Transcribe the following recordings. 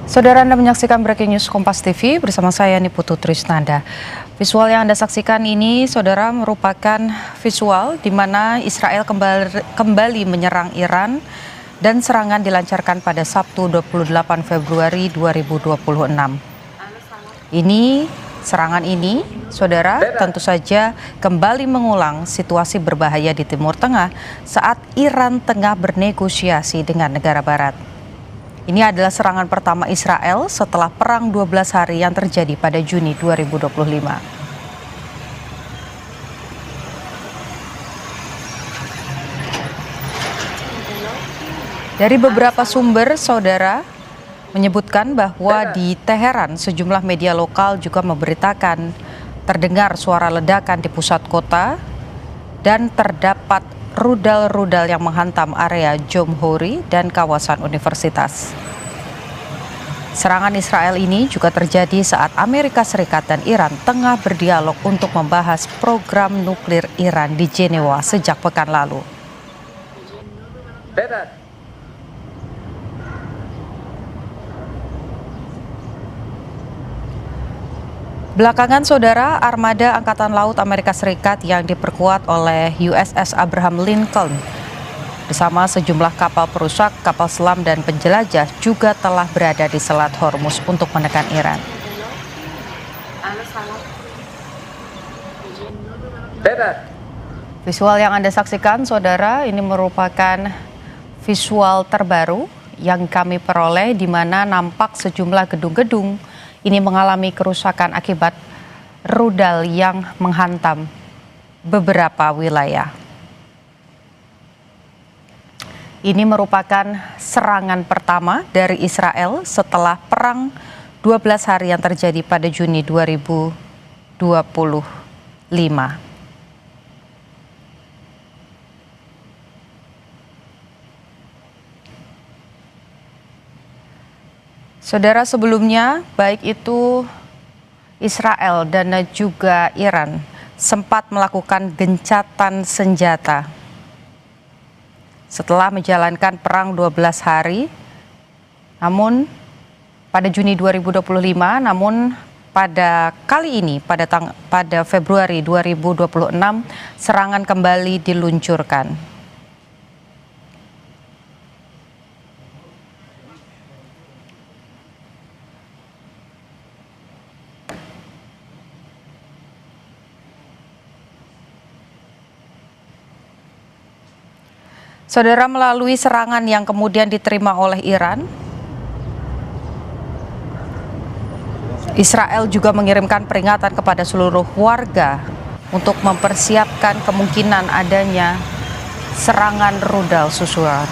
Saudara, Anda menyaksikan Breaking News Kompas TV bersama saya Niputu Trisnanda. Visual yang Anda saksikan ini, saudara, merupakan visual di mana Israel kembali menyerang Iran dan serangan dilancarkan pada Sabtu 28 Februari 2026. Serangan ini, saudara, tentu saja kembali mengulang situasi berbahaya di Timur Tengah saat Iran tengah bernegosiasi dengan negara Barat. Ini adalah serangan pertama Israel setelah perang 12 hari yang terjadi pada Juni 2025. Dari beberapa sumber, saudara, menyebutkan bahwa di Teheran sejumlah media lokal juga memberitakan terdengar suara ledakan di pusat kota dan terdapat rudal-rudal yang menghantam area Jomhouri dan kawasan universitas. Serangan Israel ini juga terjadi saat Amerika Serikat dan Iran tengah berdialog untuk membahas program nuklir Iran di Jenewa sejak pekan lalu. Belakangan, saudara, armada Angkatan Laut Amerika Serikat yang diperkuat oleh USS Abraham Lincoln bersama sejumlah kapal perusak, kapal selam, dan penjelajah juga telah berada di Selat Hormuz untuk menekan Iran. Visual yang Anda saksikan, saudara, ini merupakan visual terbaru yang kami peroleh di mana nampak sejumlah gedung-gedung ini mengalami kerusakan akibat rudal yang menghantam beberapa wilayah. Ini merupakan serangan pertama dari Israel setelah perang 12 hari yang terjadi pada Juni 2025. Saudara, sebelumnya baik itu Israel dan juga Iran sempat melakukan gencatan senjata setelah menjalankan perang 12 hari. Namun pada Juni 2025, namun pada kali ini pada Februari 2026 serangan kembali diluncurkan. Saudara, melalui serangan yang kemudian diterima oleh Iran, Israel juga mengirimkan peringatan kepada seluruh warga untuk mempersiapkan kemungkinan adanya serangan rudal susulan.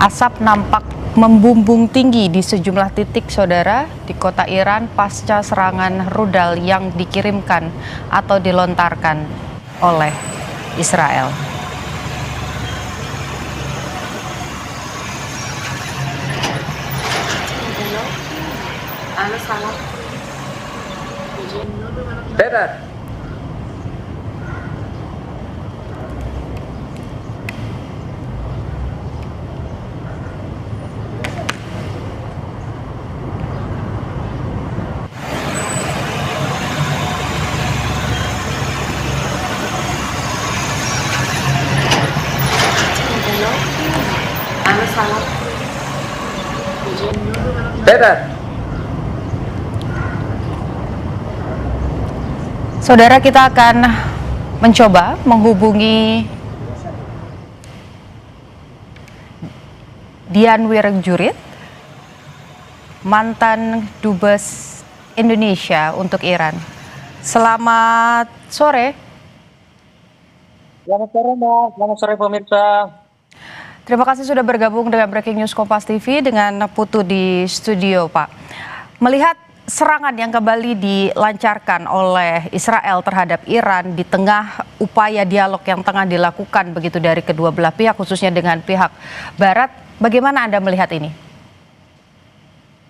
Asap nampak membumbung tinggi di sejumlah titik, saudara, di kota Iran pasca serangan rudal yang dikirimkan atau dilontarkan oleh Israel. Saudara, kita akan mencoba menghubungi Dian Wirengjurit, mantan Dubes Indonesia untuk Iran. Selamat sore. Selamat sore, Mbak. Selamat sore, pemirsa. Terima kasih sudah bergabung dengan Breaking News Kompas TV dengan Putu di studio, Pak. Melihat serangan yang kembali dilancarkan oleh Israel terhadap Iran di tengah upaya dialog yang tengah dilakukan begitu dari kedua belah pihak, khususnya dengan pihak Barat, bagaimana Anda melihat ini?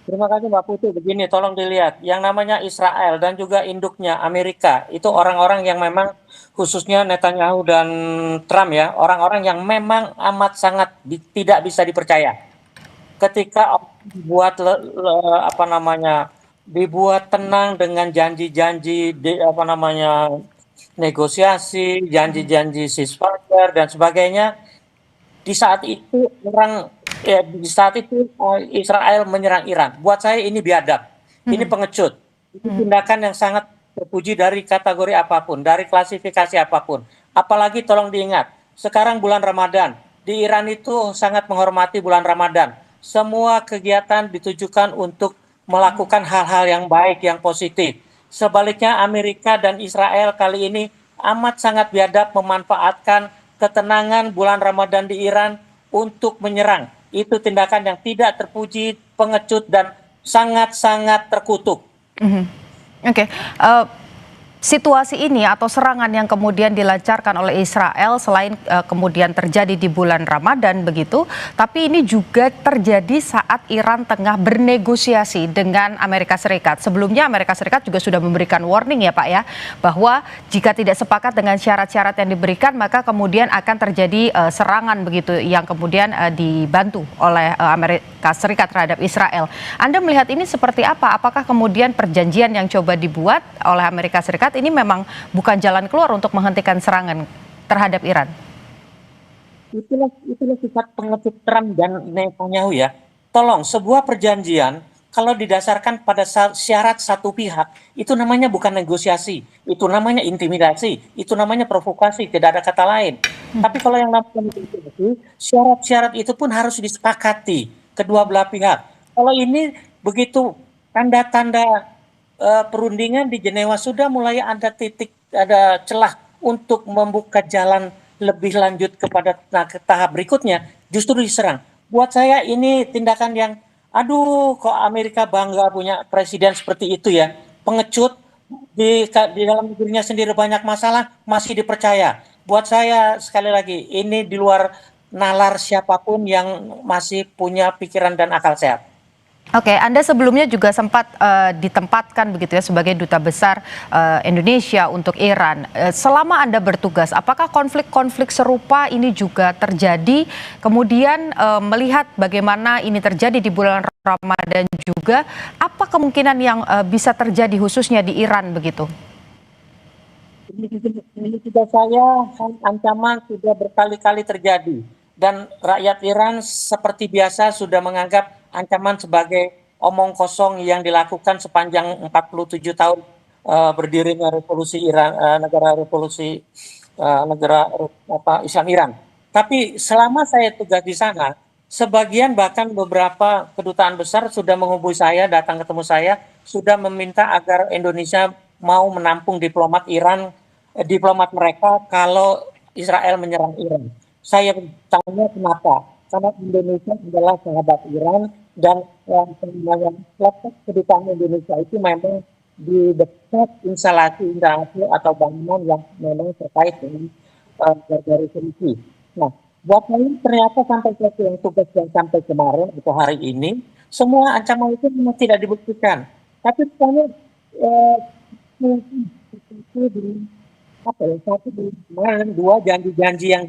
Terima kasih Mbak Putri. Begini, tolong dilihat. Yang namanya Israel dan juga induknya Amerika, itu orang-orang yang memang khususnya Netanyahu dan Trump ya, orang-orang yang memang amat sangat tidak bisa dipercaya. Ketika dibuat apa namanya, dibuat tenang dengan janji-janji apa namanya negosiasi, janji-janji ceasefire dan sebagainya, di saat itu di saat itu Israel menyerang Iran. Buat saya ini biadab, ini pengecut, ini tindakan yang sangat terpuji dari kategori apapun, dari klasifikasi apapun. Apalagi tolong diingat, sekarang bulan Ramadan, di Iran itu sangat menghormati bulan Ramadan. Semua kegiatan ditujukan untuk melakukan hal-hal yang baik, yang positif. Sebaliknya Amerika dan Israel kali ini amat sangat biadab memanfaatkan ketenangan bulan Ramadan di Iran untuk menyerang. Itu tindakan yang tidak terpuji, pengecut, dan sangat-sangat terkutuk. Oke. Situasi ini atau serangan yang kemudian dilancarkan oleh Israel selain kemudian terjadi di bulan Ramadan begitu, tapi ini juga terjadi saat Iran tengah bernegosiasi dengan Amerika Serikat. Sebelumnya Amerika Serikat juga sudah memberikan warning ya Pak ya, bahwa jika tidak sepakat dengan syarat-syarat yang diberikan maka kemudian akan terjadi serangan begitu yang kemudian dibantu oleh Amerika Serikat terhadap Israel. Anda melihat ini seperti apa? Apakah kemudian perjanjian yang coba dibuat oleh Amerika Serikat ini memang bukan jalan keluar untuk menghentikan serangan terhadap Iran? Itulah sifat pengecut Trump dan Netanyahu ya. Tolong, sebuah perjanjian kalau didasarkan pada syarat satu pihak, itu namanya bukan negosiasi, itu namanya intimidasi, itu namanya provokasi, tidak ada kata lain. Tapi kalau yang namanya negosiasi, syarat-syarat itu pun harus disepakati kedua belah pihak. Kalau ini begitu tanda-tanda perundingan di Jenewa sudah mulai ada ada celah untuk membuka jalan lebih lanjut kepada tahap berikutnya, justru diserang. Buat saya ini tindakan yang, aduh, kok Amerika bangga punya presiden seperti itu ya, pengecut, di dalam negerinya sendiri banyak masalah, masih dipercaya. Buat saya, sekali lagi, ini di luar nalar siapapun yang masih punya pikiran dan akal sehat. Oke, Anda sebelumnya juga sempat ditempatkan begitu ya sebagai duta besar Indonesia untuk Iran. Selama Anda bertugas, apakah konflik-konflik serupa ini juga terjadi? Kemudian melihat bagaimana ini terjadi di bulan Ramadan juga, apa kemungkinan yang bisa terjadi khususnya di Iran begitu? Ini juga saya, ancaman sudah berkali-kali terjadi. Dan rakyat Iran seperti biasa sudah menganggap ancaman sebagai omong kosong yang dilakukan sepanjang 47 tahun berdirinya revolusi Iran, negara Islam Iran. Tapi selama saya tugas di sana, sebagian bahkan beberapa kedutaan besar sudah menghubungi saya, datang ketemu saya, sudah meminta agar Indonesia mau menampung diplomat Iran, diplomat mereka kalau Israel menyerang Iran. Saya tanya kenapa? Karena Indonesia adalah sahabat Iran dan letak kedutaan Indonesia itu memang di dekat instalasi atau bangunan yang memang terkait dengan resolusi. Nah, buat saya ternyata sampai yang tugas yang sampai kemarin atau hari ini, semua ancaman itu memang tidak dibuktikan. Tapi sebenarnya kemarin dua janji-janji yang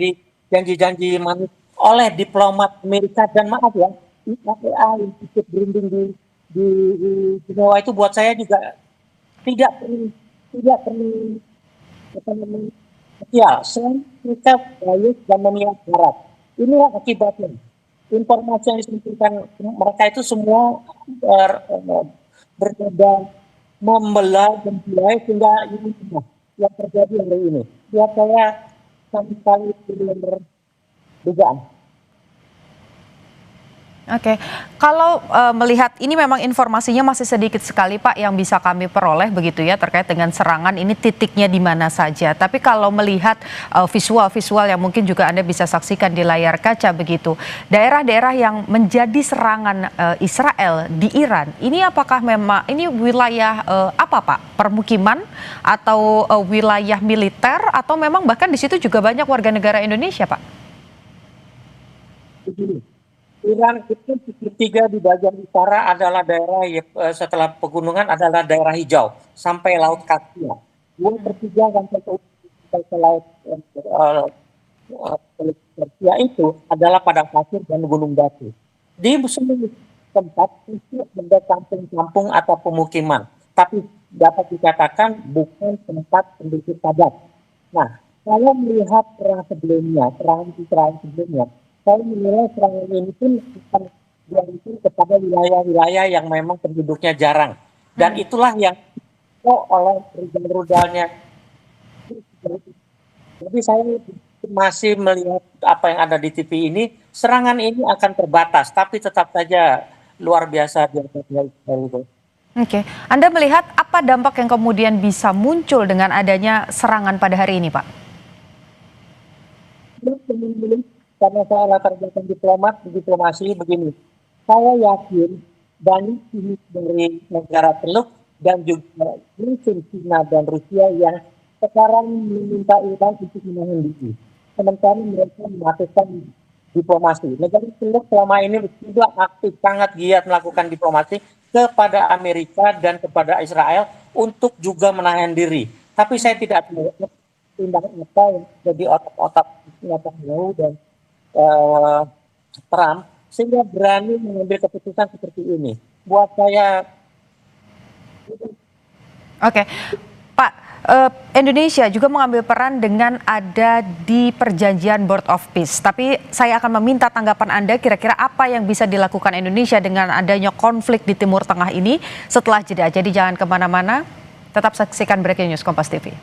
janji-janji manis oleh diplomat Amerika dan maaf ya, IAEA yang ikut berunding di Jenewa itu buat saya juga tidak perlu spesial. Selain mereka bias dan memihak Barat. Inilah akibatnya. Informasi yang disampaikan mereka itu semua berbeda, membelah, membelah sehingga ini yang terjadi hari ini. Buat saya sama sekali belum dugaan. Oke, kalau melihat ini memang informasinya masih sedikit sekali Pak yang bisa kami peroleh begitu ya terkait dengan serangan ini titiknya di mana saja. Tapi kalau melihat visual-visual yang mungkin juga Anda bisa saksikan di layar kaca begitu, daerah-daerah yang menjadi serangan Israel di Iran, ini apakah memang ini wilayah apa Pak? Permukiman atau wilayah militer atau memang bahkan di situ juga banyak warga negara Indonesia Pak? Iran itu ketiga di bagian utara adalah daerah setelah pegunungan adalah daerah hijau sampai Laut Kaspia. Dua pertiga sampai ke Laut Persia itu adalah padang pasir dan gunung batu. Di semua tempat itu ada kampung-kampung atau pemukiman, tapi dapat dikatakan bukan tempat penduduk padat. Nah, saya melihat serangan Israel sebelumnya, saya menilai serangan ini pun akan dilakukan kepada wilayah-wilayah yang memang penduduknya jarang. Dan itulah yang oleh rudal-rudalnya. Jadi saya masih melihat apa yang ada di TV ini, serangan ini akan terbatas, tapi tetap saja luar biasa biasanya itu. Oke, Anda melihat apa dampak yang kemudian bisa muncul dengan adanya serangan pada hari ini, Pak? Karena saya latar belakang diplomasi begini. Saya yakin banyak pihak dari negara Teluk dan juga mungkin China dan Rusia yang sekarang meminta Iran untuk menahan diri. Sementara mereka melakukan diplomasi. Negara Teluk selama ini sudah aktif, sangat giat melakukan diplomasi kepada Amerika dan kepada Israel untuk juga menahan diri. Tapi saya tidak tahu tindakan apa yang jadi otak-otak Netanyahu dan Trump sehingga berani mengambil keputusan seperti ini. Buat saya. Oke, Pak, Indonesia juga mengambil peran dengan ada di perjanjian Board of Peace. Tapi saya akan meminta tanggapan Anda kira-kira apa yang bisa dilakukan Indonesia dengan adanya konflik di Timur Tengah ini setelah jeda. Jadi jangan kemana-mana, tetap saksikan Breaking News Kompas TV.